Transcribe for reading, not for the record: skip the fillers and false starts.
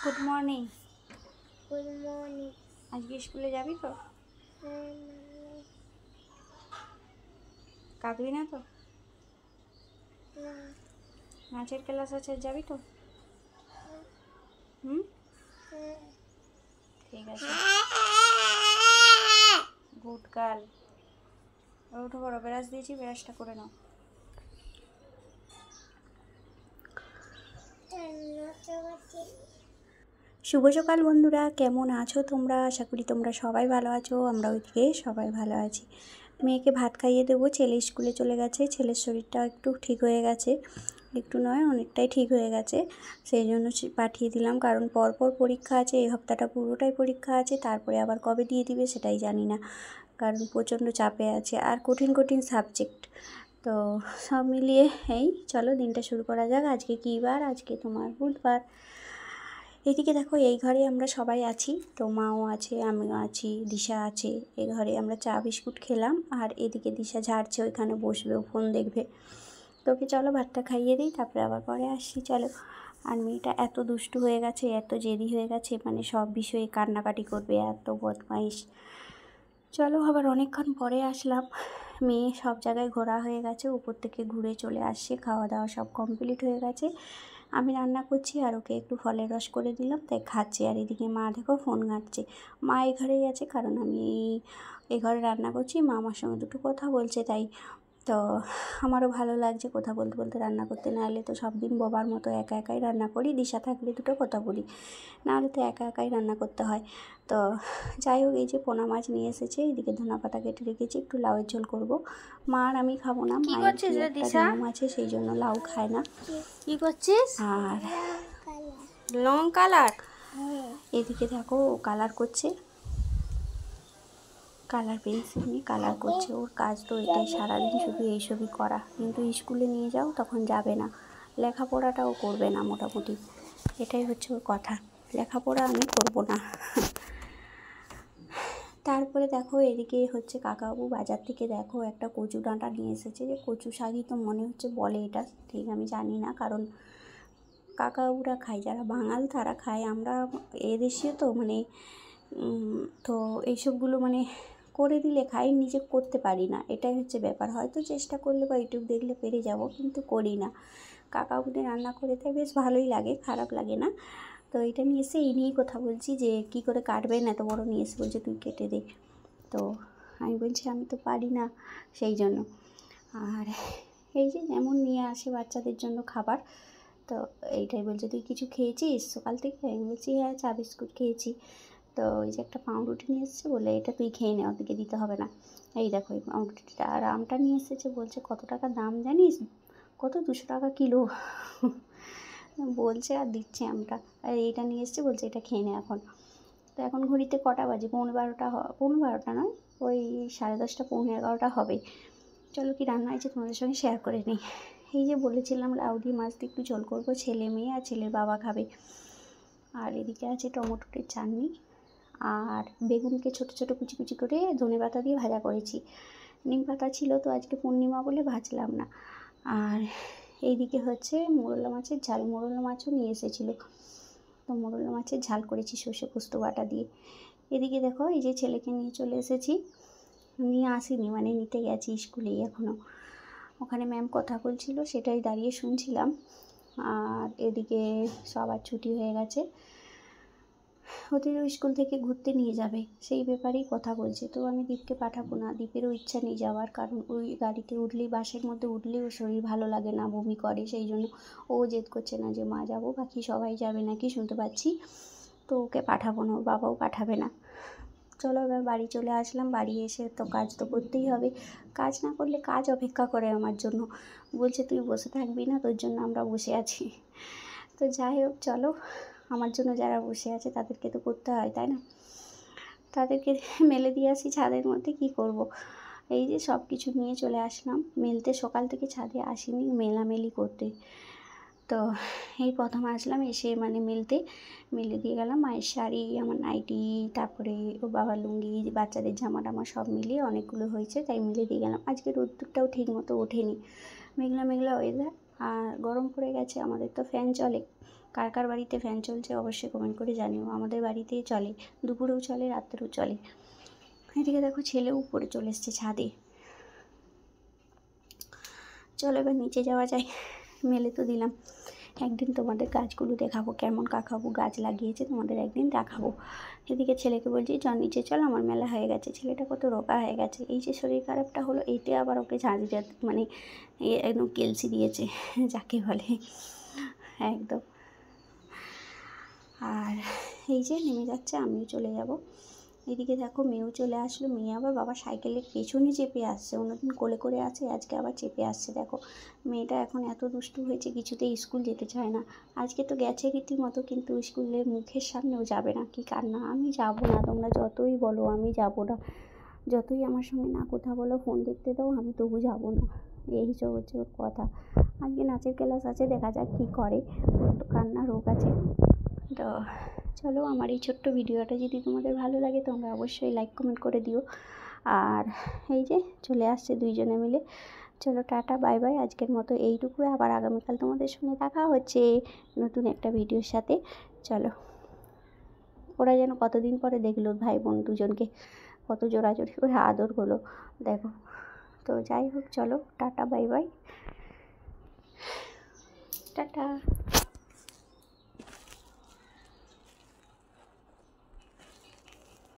Good morning. Good morning. আজকে স্কুলে যাবি তো? কাঁদবি না তো? নাচের ক্লাস আছে, যাবি তো? হুম, ঠিক আছে। Good girl. উঠো, বড় ব্রাশ দিয়েছি, ব্রাশটা করে নাও। শুভ সকাল বন্ধুরা, কেমন আছো তোমরা? আশা করি তোমরা সবাই ভালো আছো। আমরা ওইদিকে সবাই ভালো আছি। মেয়েকে ভাত খাইয়ে দেবো, ছেলে স্কুলে চলে গেছে। ছেলের শরীরটা একটু ঠিক হয়ে গেছে, একটু নয় অনেকটাই ঠিক হয়ে গেছে। সেই জন্য পাঠিয়ে দিলাম, কারণ পরপর পরীক্ষা আছে, এই সপ্তাহটা পুরোটাই পরীক্ষা আছে। তারপরে আবার কবে দিয়ে দিবে সেটাই জানি না, কারণ প্রচণ্ড চাপে আছে আর কঠিন কঠিন সাবজেক্ট। তো সব মিলিয়ে এই চলো দিনটা শুরু করা যাক। আজকে কী বার? আজকে তোমার বুধবার। এদিকে দেখো, এই ঘরে আমরা সবাই আছি, তো মাও আছে, আমিও আছি, দিশা আছে। এই ঘরে আমরা চা বিস্কুট খেলাম, আর এদিকে দিশা ঝাড়ছে, ওইখানে বসবে, ফোন দেখবে। তোকে চলো ভাতটা খাইয়ে দিই, তারপরে আবার পরে আসছি চলো। আর মেয়েটা এত দুষ্টু হয়ে গেছে, এত জেদি হয়ে গেছে, মানে সব বিষয়ে কান্নাকাটি করবে, এত বদমাইশ। চলো, আবার অনেকক্ষণ পরে আসলাম। মেয়ে সব জায়গায় ঘোরা হয়ে গেছে, উপর থেকে ঘুরে চলে আসছে, খাওয়া দাওয়া সব কমপ্লিট হয়ে গেছে। আমি রান্না করছি আর ওকে একটু ফলের রস করে দিলাম, তাই খাচ্ছে। আর এদিকে মা দেখো ফোন ঘাঁটছে। মা এই ঘরেই আছে, কারণ আমি এই ঘরে রান্না করছি, মা আমার সঙ্গে দুটো কথা বলছে, তাই তো আমারও ভালো লাগছে কথা বলতে বলতে রান্না করতে। নাহলে তো সব দিন বোবার মতো একা একাই রান্না করি, দিশা থাকলে দুটো কথা বলি, নাহলে তো একা একাই রান্না করতে হয়। তো যাই হোক, এই যে পোনা মাছ নিয়ে এসেছে, এইদিকে ধনা পাতা কেটে রেখেছি, একটু লাউয়ের ঝোল করব। মা আর আমি খাবো না, মায়ের কি একটা নিয়ম আছে, সেই জন্য লাউ খায় না। কি করছিস? আর লং কালার। এদিকে দেখো ও কালার করছে, কালার পেন্সিল নিয়ে কালার করছে। ওর কাজ তো এটাই, সারাদিন শুধু এইসবই করা। কিন্তু স্কুলে নিয়ে যাও তখন যাবে না, লেখাপড়াটাও করবে না মোটামুটি, এটাই হচ্ছে ওর কথা। লেখাপড়া আমি করব না। তারপরে দেখো, এদিকে হচ্ছে কাকাবাবু বাজার থেকে দেখো একটা কচু ডাঁটা নিয়ে এসেছে, যে কচু শাকই তো মনে হচ্ছে বলে, এটা ঠিক আমি জানি না, কারণ কাকাবাবুরা খায়, যারা বাঙাল তারা খায়, আমরা এদেশীয় তো মানে তো এইসবগুলো মানে করে দিলে খাই, নিজে করতে পারি না, এটাই হচ্ছে ব্যাপার। হয়তো চেষ্টা করলে বা ইউটিউব দেখলে পেরে যাব, কিন্তু করি না। কাকাবাবুদের রান্না করে তাই বেশ ভালোই লাগে, খারাপ লাগে না। তো এটা নিয়ে এসে এই নিয়েই কথা বলছি, যে কি করে কাটবেন, এত বড় নিয়ে এসে বলছে তুই কেটে দে। তো আমি বলছি আমি তো পারি না, সেই জন্য। আর এই যে যেমন নিয়ে আসে বাচ্চাদের জন্য খাবার, তো এইটাই বলছে তুই কিছু খেয়েছিস সকাল থেকে? আমি বলছি হ্যাঁ, চা বিস্কুট খেয়েছি। তো ওই যে একটা পাউরুটি নিয়ে এসেছে, বলে এটা তুই খেয়ে নে, ওদিকে দিতে হবে না। এই দেখো এই পাউরুটিটা। আর আমটা নিয়ে এসেছে, বলছে কত টাকা দাম জানিস? কত, 200 টাকা কিলো। বলছে আর দিচ্ছে আমটা। আর এইটা নিয়ে এসেছে, বলছে এটা খেয়ে নে এখন। তো এখন ঘড়িতে কটা বাজে? 11:15, 11:15 নয়, ওই 10:30, 11:15 হবে। চলো কি রান্না হয়েছে তোমাদের সঙ্গে শেয়ার করে নিই। এই যে বলেছিলাম লাউ দিয়ে মাছ দিয়ে একটু ঝোল করবো, ছেলে মেয়ে আর ছেলের বাবা খাবে। আর এদিকে আছে টমেটোর চাটনি, আর বেগুনকে ছোটো ছোটো কুচি কুচি করে ধনেপাতা দিয়ে ভাজা করেছি। নিম পাতা ছিল তো, আজকে পূর্ণিমা বলে ভাজলাম না। আর এইদিকে হচ্ছে মোরলা মাছের ঝাল, মোরলা মাছও নিয়ে এসেছিলো, তো মোরলা মাছের ঝাল করেছি সর্ষে পোস্ত বাটা দিয়ে। এদিকে দেখো, এই যে ছেলেকে নিয়ে চলে এসেছি, নিয়ে আসিনি মানে নিতে গেছি স্কুলেই এখনও। ওখানে ম্যাম কথা বলছিল, সেটাই দাঁড়িয়ে শুনছিলাম। আর এদিকে সবার ছুটি হয়ে গেছে, ওদেরও স্কুল থেকে ঘুরতে নিয়ে যাবে, সেই ব্যাপারেই কথা বলছে। তো আমি দীপকে পাঠাবো না, দীপেরও ইচ্ছা নেই যাওয়ার, কারণ ওই গাড়িতে উঠলেই, বাসের মধ্যে উঠলেই ওর শরীর ভালো লাগে না, বমি করে, সেই জন্য ও জেদ করছে না যে মা যাবো, বাকি সবাই যাবে নাকি শুনতে পাচ্ছি। তো ওকে পাঠাবো না, ওর বাবাও পাঠাবে না। চলো এবার বাড়ি চলে আসলাম। বাড়ি এসে তো কাজ তো করতেই হবে, কাজ না করলে কাজ অপেক্ষা করে আমার জন্য, বলছে তুই বসে থাকবি না, তোর জন্য আমরা বসে আছি। তো যাই হোক চলো, আমার জন্য যারা বসে আছে তাদেরকে তো করতে হয়, তাই না? তাদেরকে মেলে দিয়ে আসি ছাদের মধ্যে, কি করব। এই যে সব কিছু নিয়ে চলে আসলাম মেলতে, সকাল থেকে ছাদে আসিনি মেলামেলি করতে। তো এই প্রথম আসলাম, এসে মানে মেলে দিয়ে গেলাম মায়ের শাড়ি, আমার নাইটি, তারপরে ও বাবার লুঙ্গি, বাচ্চাদের জামা টামা সব মিলিয়ে অনেকগুলো হয়েছে, তাই মেলে দিয়ে গেলাম। আজকে রোদ্দুরটাও ঠিক মতো ওঠেনি, মেঘলা মেঘলা ওয়েদার, আর গরম পড়ে গেছে। আমাদের তো ফ্যান চলে, কার কার বাড়িতে ফ্যান চলছে অবশ্যই কমেন্ট করে জানিও। আমাদের বাড়িতেই চলে, দুপুরেও চলে, রাত্রেও চলে। এদিকে দেখো ছেলেও উপরে চলে এসছে ছাদে। চলো এবার নিচে যাওয়া যায়। মেলে তো দিলাম, একদিন তোমাদের গাছগুলো দেখাবো, কেমন কাকাবু গাছ লাগিয়েছে তোমাদের একদিন দেখাবো। এদিকে ছেলেকে বলছি চল নিচে চল, আমার মেলা হয়ে গেছে। ছেলেটা কত রোগা হয়ে গেছে, এই যে শরীর খারাপটা হলো এতে আবার ওকে ঝাঁঝি মানে একদম কেলসি দিয়েছে যাকে বলে একদম। আর এই যে নেমে যাচ্ছে, আমিও চলে যাব। এদিকে দেখো মেয়েও চলে আসলো, মেয়ে আবার বাবা সাইকেলের পেছনে চেপে আসছে, অন্যদিন কোলে করে আছে, আজকে আবার চেপে আসছে। দেখো মেয়েটা এখন এত দুষ্টু হয়েছে, কিছুতেই স্কুল যেতে চায় না। আজকে তো গেছে রীতিমতো, কিন্তু স্কুলে মুখের সামনেও যাবে না, কি কান্না। আমি যাব না, তোমরা যতই বলো আমি যাব না, যতই আমার সঙ্গে না কথা বলো, ফোন দেখতে দাও, আমি তবু যাব না। এই সব হচ্ছে ওর কথা। আজকে নাচের ক্লাস আছে, দেখা যাক কী করে, ওর তো কান্না রোগ আছে। তো চলো, আমার এই ছোট্ট ভিডিওটা যদি তোমাদের ভালো লাগে তোমরা অবশ্যই লাইক কমেন্ট করে দিও। আর এই যে চলে আসছে দুইজনে মিলে। চলো টাটা বাই বাই, আজকের মতো এইটুকু। আবার আগামীকাল তোমাদের সঙ্গে দেখা হচ্ছে নতুন একটা ভিডিওর সাথে। চলো, ওরা যেন কতদিন পরে দেখলো ভাই বোন দুজনকে, কত জোরাজোরি করে আদর হলো দেখো। তো যাই হোক, চলো টাটা বাই বাই, টাটা।